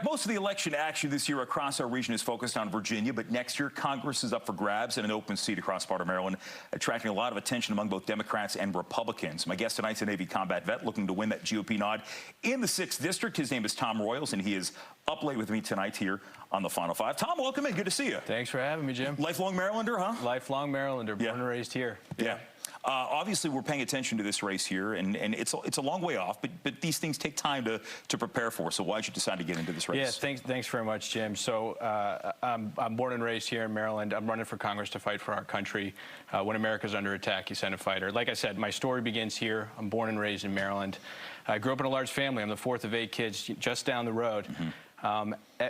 back. Most of the election action this year across our region is focused on Virginia, but next year Congress is up for grabs and an open seat across part of Maryland, attracting a lot of attention among both Democrats and Republicans. My guest tonight's a Navy combat vet looking to win that GOP nod in the 6th District. His name is Tom Royals, and he is up late with me tonight here on the Final Five. Tom, welcome in. Good to see you. Thanks for having me, Jim. Lifelong Marylander, huh? Lifelong Marylander, born and raised here. Yeah. Obviously, we're paying attention to this race here, and it's a long way off, but these things take time to prepare for. So why did you decide to get into this race? Yeah, thanks very much, Jim. So I'm born and raised here in Maryland. I'm running for Congress to fight for our country. When America's under attack, you send a fighter. Like I said, my story begins here. I'm born and raised in Maryland. I grew up in a large family. I'm the 4th of 8 kids just down the road.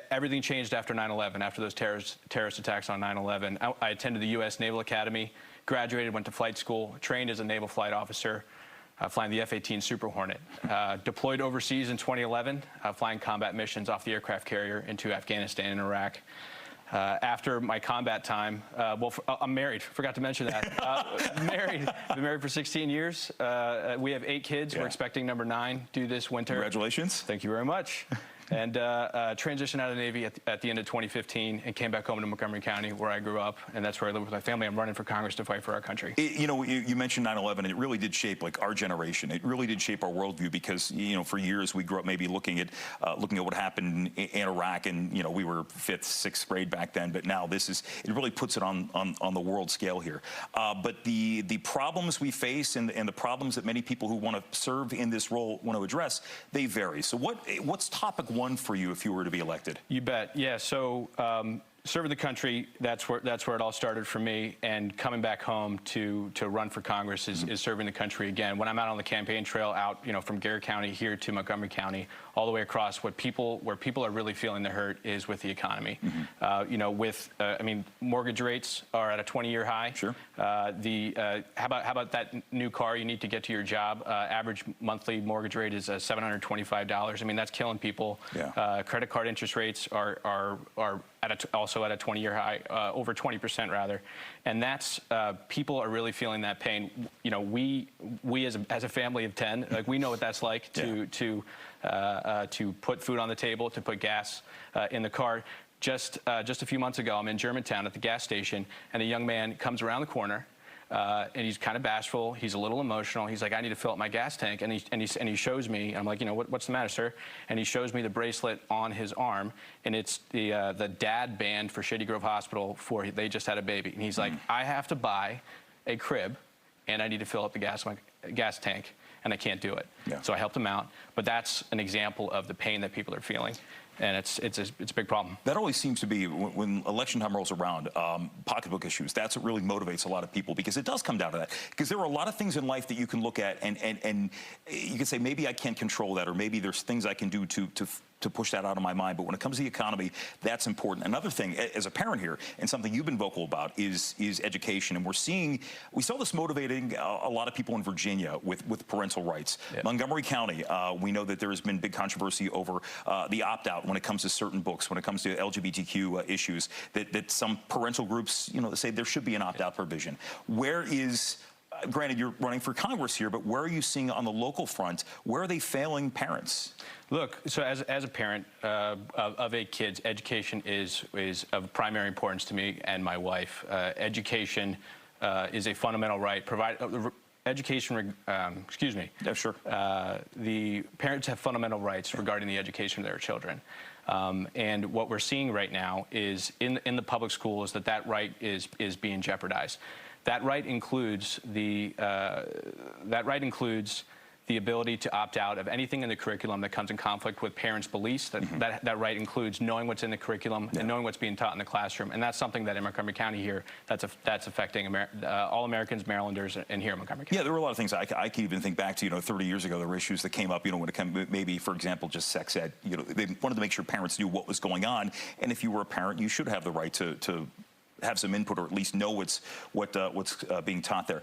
Everything changed after 9/11, after those terrorist attacks on 9/11. I attended the U.S. Naval Academy, graduated, went to flight school, trained as a naval flight officer, flying the F-18 Super Hornet. Deployed overseas in 2011, flying combat missions off the aircraft carrier into Afghanistan and Iraq. After my combat time, I'm married. Forgot to mention that. Been married for 16 years. We have 8 kids. Yeah. We're expecting number 9 due this winter. Congratulations. Thank you very much. And transitioned out of the Navy at the end of 2015 and came back home to Montgomery County, where I grew up, and that's where I live with my family. I'm running for Congress to fight for our country. You know, you mentioned 9/11. It really did shape like our generation. It really did shape our worldview because for years we grew up maybe looking at what happened in Iraq, and we were 5th, 6th grade back then. But now it really puts it on the world scale here. But the problems we face and the problems that many people who want to serve in this role want to address, they vary. So what's topic one for you if you were to be elected? You bet. Yeah. So serving the country, that's where it all started for me, and coming back home to run for Congress is serving the country again. When I'm out on the campaign trail, out from Garrett County here to Montgomery County, all the way across, where people are really feeling the hurt is with the economy. I mean, mortgage rates are at a 20-year high. Sure. How about that new car you need to get to your job? Average monthly mortgage rate is $725. I mean, that's killing people. Yeah. Credit card interest rates are also at a 20-year high, over 20% rather, and that's people are really feeling that pain. We as a family of 10, like, we know what that's like to put food on the table, to put gas in the car. Just a few months ago, I'm in Germantown at the gas station, and a young man comes around the corner. And he's kind of bashful. He's a little emotional. He's like, I need to fill up my gas tank. And he shows me. I'm like, what's the matter, sir? And he shows me the bracelet on his arm, and it's the dad band for Shady Grove Hospital they just had a baby. And he's like, I have to buy a crib, and I need to fill up the gas tank, and I can't do it. Yeah. So I helped him out. But that's an example of the pain that people are feeling. And it's a big problem. That always seems to be, when election time rolls around, pocketbook issues. That's what really motivates a lot of people, because it does come down to that. Because there are a lot of things in life that you can look at and you can say, maybe I can't control that, or maybe there's things I can do to push that out of my mind. But when it comes to the economy, that's important. Another thing, as a parent here, and something you've been vocal about, is education. And we saw this motivating a lot of people in Virginia with parental rights. Yep. Montgomery County, we know that there has been big controversy over the opt-out when it comes to certain books, when it comes to LGBTQ issues, that some parental groups, say there should be an opt-out provision. Where is, granted, you're running for Congress here, but where are you seeing on the local front, where are they failing parents? Look, so as a parent of 8 kids, education is of primary importance to me and my wife. Education is a fundamental right. Excuse me. Yeah, sure. The parents have fundamental rights regarding the education of their children. And what we're seeing right now is in the public schools that right is being jeopardized. That right includes the ability to opt out of anything in the curriculum that comes in conflict with parents' beliefs. That right includes knowing what's in the curriculum and knowing what's being taught in the classroom. And that's something that in Montgomery County here, that's affecting all Americans, Marylanders, and here in Montgomery County. Yeah, there were a lot of things. I can even think back to 30 years ago. There were issues that came up. When it came, maybe for example, just sex ed. They wanted to make sure parents knew what was going on, and if you were a parent, you should have the right to have some input or at least know what's being taught there.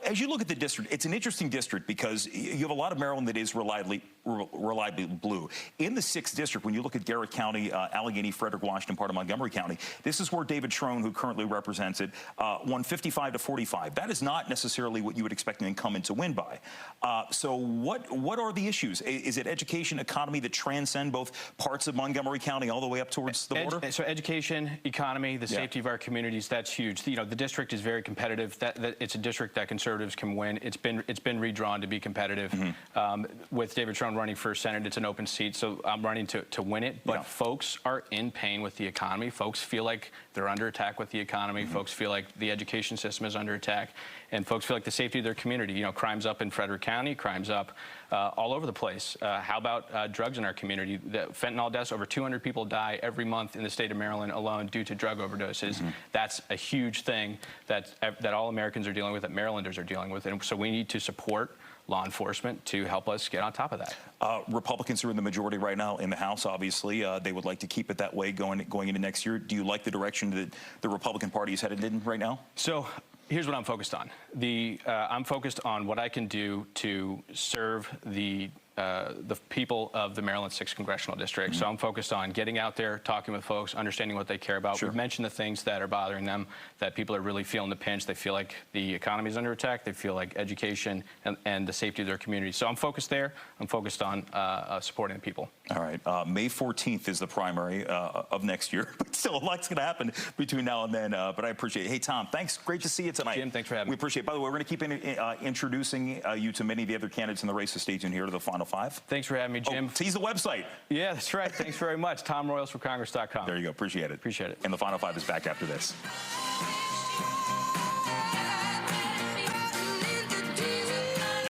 As you look at the district, it's an interesting district because you have a lot of Maryland that is reliably blue. In the 6th district, when you look at Garrett County, Allegheny, Frederick, Washington, part of Montgomery County, this is where David Trone, who currently represents it, won 55 to 45. That is not necessarily what you would expect an incumbent to win by. So what are the issues? Is it education, economy that transcend both parts of Montgomery County all the way up towards the border? So education, economy, the safety of our communities, that's huge. You know, the district is very competitive. It's a district that conservatives can win. It's been redrawn to be competitive. With David Trone running for Senate, it's an open seat, so I'm running to win it. But folks are in pain with the economy. Folks feel like they're under attack with the economy. Folks feel like the education system is under attack. And folks feel like the safety of their community. You know, crime's up in Frederick County, crime's up all over the place. How about drugs in our community? The fentanyl deaths, over 200 people die every month in the state of Maryland alone due to drug overdoses. That's a huge thing that all Americans are dealing with, that Marylanders are dealing with. And so we need to support law enforcement to help us get on top of that. Republicans are in the majority right now in the House, obviously. They would like to keep it that way going into next year. Do you like the direction that the Republican Party is headed in right now? So here's what I'm focused on. I'm focused on what I can do to serve the people of the Maryland 6th Congressional District. So I'm focused on getting out there, talking with folks, understanding what they care about. We've mentioned the things that are bothering them, that people are really feeling the pinch. They feel like the economy is under attack. They feel like education and the safety of their community. So I'm focused there. I'm focused on supporting the people. All right. May 14th is the primary of next year. But still, a lot's going to happen between now and then. But I appreciate it. Hey, Tom, thanks. Great to see you tonight. Jim, thanks for having me. We appreciate it. By the way, we're going to keep introducing you to many of the other candidates in the race, so stay tuned here to the final 5. Thanks for having me, Jim. Tease the website. Yeah, that's right. Thanks very much. TomRoyalsForCongress.com. There you go. Appreciate it. Appreciate it. And the final 5 is back after this.